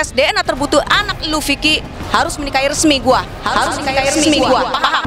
tes DNA terbutuh anak lu Vicky harus menikahi resmi gua. Harus menikahi resmi gua. Paham?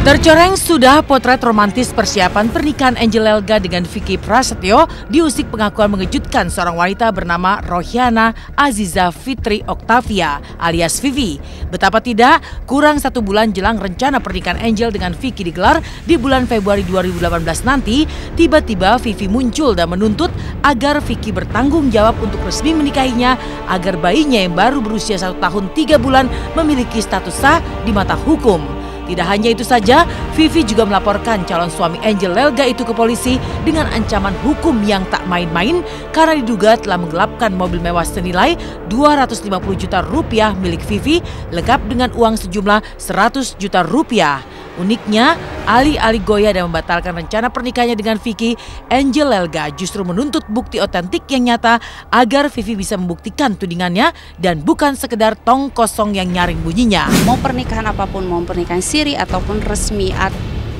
Tercoreng sudah potret romantis persiapan pernikahan Angel Elga dengan Vicky Prasetyo diusik pengakuan mengejutkan seorang wanita bernama Rohyana Aziza Fitri Octavia alias Vivi. Betapa tidak, kurang 1 bulan jelang rencana pernikahan Angel dengan Vicky digelar di bulan Februari 2018 nanti, tiba-tiba Vivi muncul dan menuntut agar Vicky bertanggung jawab untuk resmi menikahinya agar bayinya yang baru berusia 1 tahun 3 bulan memiliki status sah di mata hukum. Tidak hanya itu saja, Vivi juga melaporkan calon suami Angel Elga itu ke polisi dengan ancaman hukum yang tak main-main karena diduga telah menggelapkan mobil mewah senilai 250 juta rupiah milik Vivi lengkap dengan uang sejumlah 100 juta rupiah. Uniknya, alih-alih goyah dan membatalkan rencana pernikahannya dengan Vicky, Angel Elga justru menuntut bukti otentik yang nyata agar Vivi bisa membuktikan tudingannya dan bukan sekedar tong kosong yang nyaring bunyinya. Mau pernikahan apapun, mau pernikahan siri ataupun resmi,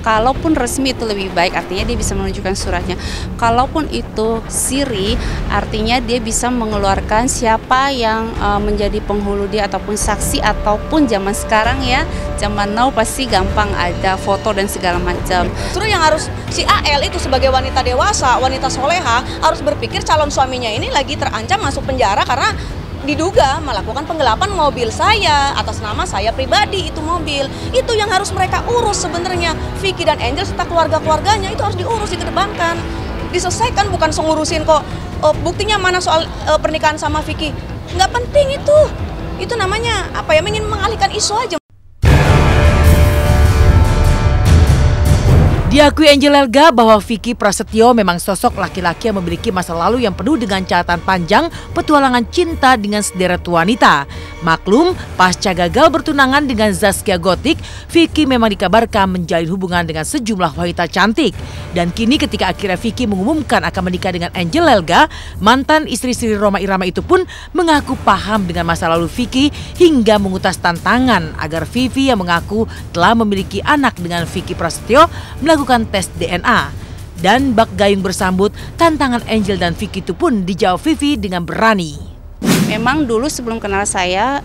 kalaupun resmi itu lebih baik, artinya dia bisa menunjukkan suratnya. Kalaupun itu siri, artinya dia bisa mengeluarkan siapa yang menjadi penghulu dia ataupun saksi, ataupun zaman sekarang ya, zaman now pasti gampang ada foto dan segala macam. Justru yang harus si AL itu sebagai wanita dewasa, wanita soleha harus berpikir calon suaminya ini lagi terancam masuk penjara karena diduga melakukan penggelapan mobil saya atas nama saya pribadi. Itu mobil itu yang harus mereka urus sebenarnya. Vicky dan Angel serta keluarga-keluarganya itu harus diurus, dikedepankan, diselesaikan, bukan ngurusin kok buktinya mana soal pernikahan sama Vicky. Nggak penting itu namanya apa ya, ingin mengalihkan isu aja. Diakui Angel Elga bahwa Vicky Prasetyo memang sosok laki-laki yang memiliki masa lalu yang penuh dengan catatan panjang petualangan cinta dengan sederet wanita. Maklum, pasca gagal bertunangan dengan Zaskia Gotik, Vicky memang dikabarkan menjalin hubungan dengan sejumlah wanita cantik. Dan kini ketika akhirnya Vicky mengumumkan akan menikah dengan Angel Elga, mantan istri Rhoma Irama itu pun mengaku paham dengan masa lalu Vicky hingga mengutas tantangan agar Vivi yang mengaku telah memiliki anak dengan Vicky Prasetyo melakukan tes DNA. Dan bak gayung bersambut, tantangan Angel dan Vicky itu pun dijawab Vivi dengan berani. Memang dulu sebelum kenal saya,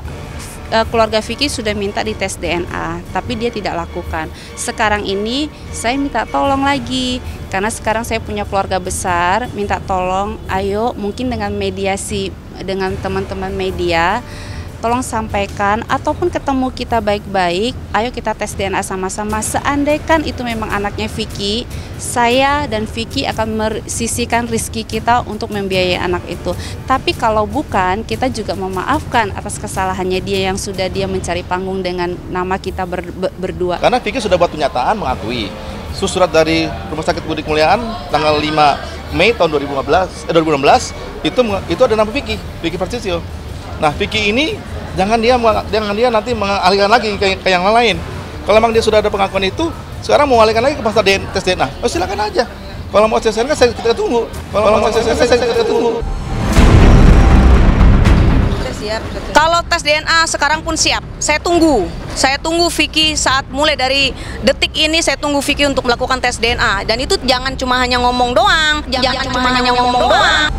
keluarga Vicky sudah minta di tes DNA, tapi dia tidak lakukan. Sekarang ini saya minta tolong lagi, karena sekarang saya punya keluarga besar, minta tolong, ayo mungkin dengan mediasi dengan teman-teman media, tolong sampaikan ataupun ketemu kita baik-baik, ayo kita tes DNA sama-sama. Seandainya itu memang anaknya Vicky, saya dan Vicky akan mersisihkan rezeki kita untuk membiayai anak itu. Tapi kalau bukan, kita juga memaafkan atas kesalahannya dia yang sudah dia mencari panggung dengan nama kita berdua. Karena Vicky sudah buat pernyataan mengakui surat dari Rumah Sakit Budi Kemuliaan tanggal 5 Mei tahun 2016 itu ada nama Vicky Prasetyo. Nah, Vicky ini jangan dia nanti mengalihkan lagi ke yang lain. Kalau memang dia sudah ada pengakuan itu, sekarang mau mengalihkan lagi ke pasal tes DNA. Oh, silakan aja. Kalau mau tes DNA kita tunggu. Kita tunggu. Kalau tes DNA sekarang pun siap. Saya tunggu Vicky saat mulai dari detik ini, saya tunggu Vicky untuk melakukan tes DNA. Dan itu jangan cuma hanya ngomong doang. Jangan cuma hanya ngomong doang.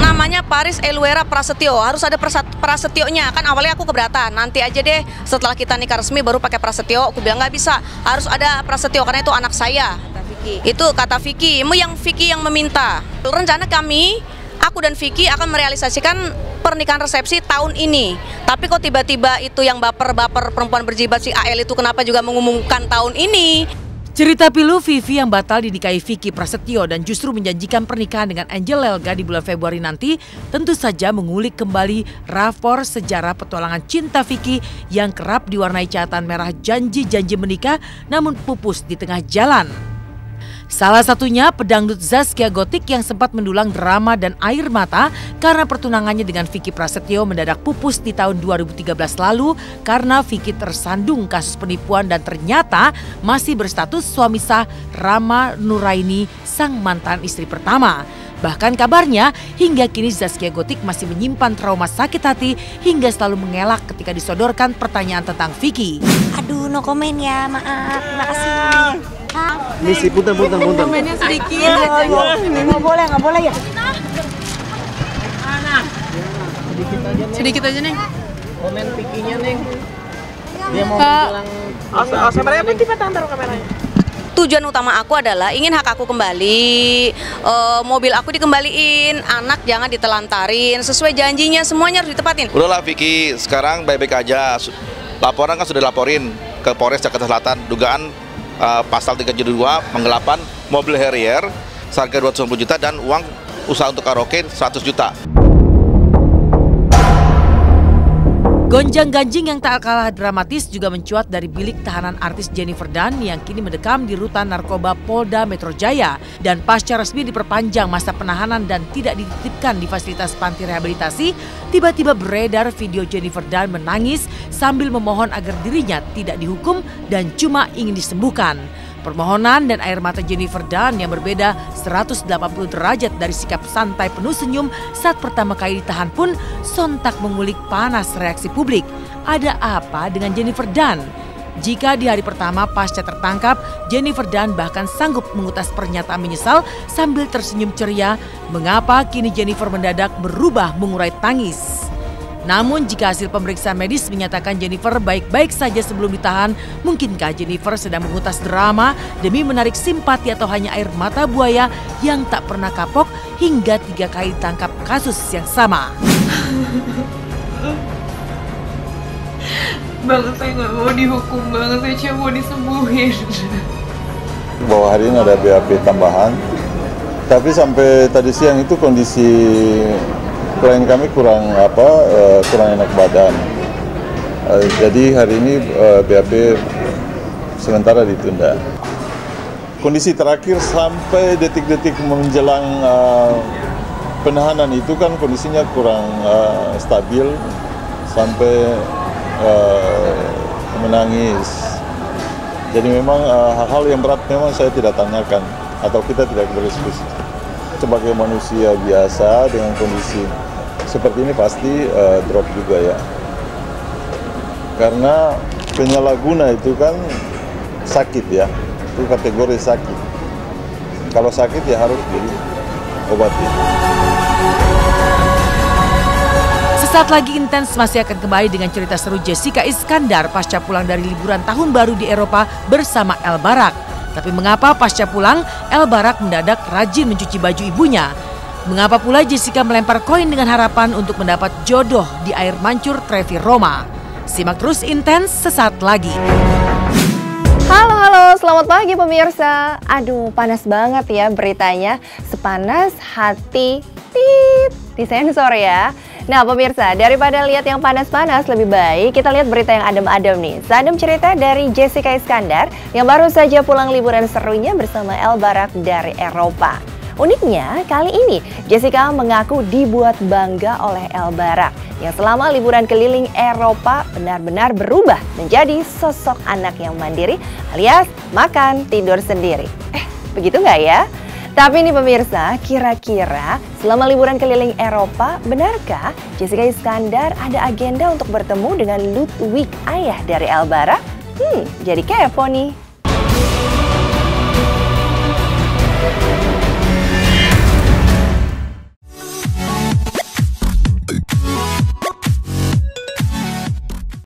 Namanya Paris Eluera Prasetyo, harus ada Prasetyonya. Kan awalnya aku keberatan, nanti aja deh setelah kita nikah resmi baru pakai Prasetyo. Aku bilang nggak bisa, harus ada Prasetyo karena itu anak saya. Itu kata Vicky, yang Vicky yang meminta. Rencana kami, aku dan Vicky akan merealisasikan pernikahan resepsi tahun ini. Tapi kok tiba-tiba itu yang baper-baper perempuan berjilbab si AL itu kenapa juga mengumumkan tahun ini? Cerita pilu Vivi yang batal dinikahi Vicky Prasetyo dan justru menjanjikan pernikahan dengan Angel Elga di bulan Februari nanti tentu saja mengulik kembali rapor sejarah petualangan cinta Vicky yang kerap diwarnai catatan merah janji-janji menikah namun pupus di tengah jalan. Salah satunya pedangdut Zaskia Gotik yang sempat mendulang drama dan air mata karena pertunangannya dengan Vicky Prasetyo mendadak pupus di tahun 2013 lalu karena Vicky tersandung kasus penipuan dan ternyata masih berstatus suami sah Rama Nuraini, sang mantan istri pertama. Bahkan kabarnya hingga kini Zaskia Gotik masih menyimpan trauma sakit hati hingga selalu mengelak ketika disodorkan pertanyaan tentang Vicky. Aduh, no komen ya, maaf, terima kasih. Misi punten. Komennya sedikit aja. Nggak boleh ya. Sedikit aja, Neng. Komen pikinya, Neng. Dia mau bilang kameranya apa tipe taruh kameranya? Tujuan utama aku adalah ingin hak aku kembali, mobil aku dikembaliin, anak jangan ditelantarin, sesuai janjinya semuanya harus ditepatin. Udahlah Vicky, sekarang baik-baik aja. Laporan kan sudah dilaporin ke Polres Jakarta Selatan, dugaan pasal 372 penggelapan mobil Harrier seharga 290 juta dan uang usaha untuk karaoke 100 juta. Gonjang-ganjing yang tak kalah dramatis juga mencuat dari bilik tahanan artis Jennifer Dunn yang kini mendekam di rutan narkoba Polda Metro Jaya. Dan pasca resmi diperpanjang masa penahanan dan tidak dititipkan di fasilitas panti rehabilitasi, tiba-tiba beredar video Jennifer Dunn menangis sambil memohon agar dirinya tidak dihukum dan cuma ingin disembuhkan. Permohonan dan air mata Jennifer Dunn yang berbeda 180 derajat dari sikap santai penuh senyum saat pertama kali ditahan pun sontak mengulik panas reaksi publik. Ada apa dengan Jennifer Dunn? Jika di hari pertama pasca tertangkap, Jennifer Dunn bahkan sanggup mengutas pernyataan menyesal sambil tersenyum ceria, mengapa kini Jennifer mendadak berubah mengurai tangis? Namun jika hasil pemeriksaan medis menyatakan Jennifer baik-baik saja sebelum ditahan, mungkinkah Jennifer sedang mengutas drama demi menarik simpati atau hanya air mata buaya yang tak pernah kapok hingga 3 kali ditangkap kasus yang sama? Bang, saya nggak mau dihukum, Bang. Saya cuma mau disembuhin. Bahwa hari ini ada BAP tambahan, tapi sampai tadi siang itu kondisi klien kami kurang enak badan. Jadi hari ini BAP sementara ditunda. Kondisi terakhir sampai detik-detik menjelang penahanan itu kan kondisinya kurang stabil sampai menangis. Jadi memang hal-hal yang berat memang saya tidak tanyakan atau kita tidak berdiskusi. Sebagai manusia biasa dengan kondisi seperti ini pasti drop juga ya. Karena penyalahguna itu kan sakit ya, itu kategori sakit. Kalau sakit ya harus diobati. Sesaat lagi Intens masih akan kembali dengan cerita seru Jessica Iskandar pasca pulang dari liburan tahun baru di Eropa bersama El Barak. Tapi mengapa pasca pulang El Barak mendadak rajin mencuci baju ibunya? Mengapa pula Jessica melempar koin dengan harapan untuk mendapat jodoh di air mancur Trevi Roma? Simak terus Intens sesaat lagi. Halo, selamat pagi pemirsa. Aduh, panas banget ya beritanya. Sepanas hati disensor ya. Nah pemirsa, daripada lihat yang panas-panas, lebih baik kita lihat berita yang adem-adem nih. Sadem cerita dari Jessica Iskandar yang baru saja pulang liburan serunya bersama El Barak dari Eropa. Uniknya, kali ini Jessica mengaku dibuat bangga oleh El Barak yang selama liburan keliling Eropa benar-benar berubah menjadi sosok anak yang mandiri alias makan tidur sendiri. Begitu nggak ya? Tapi nih pemirsa, kira-kira selama liburan keliling Eropa, benarkah Jessica Iskandar ada agenda untuk bertemu dengan Ludwig, ayah dari El Barak? Jadi kepo nih.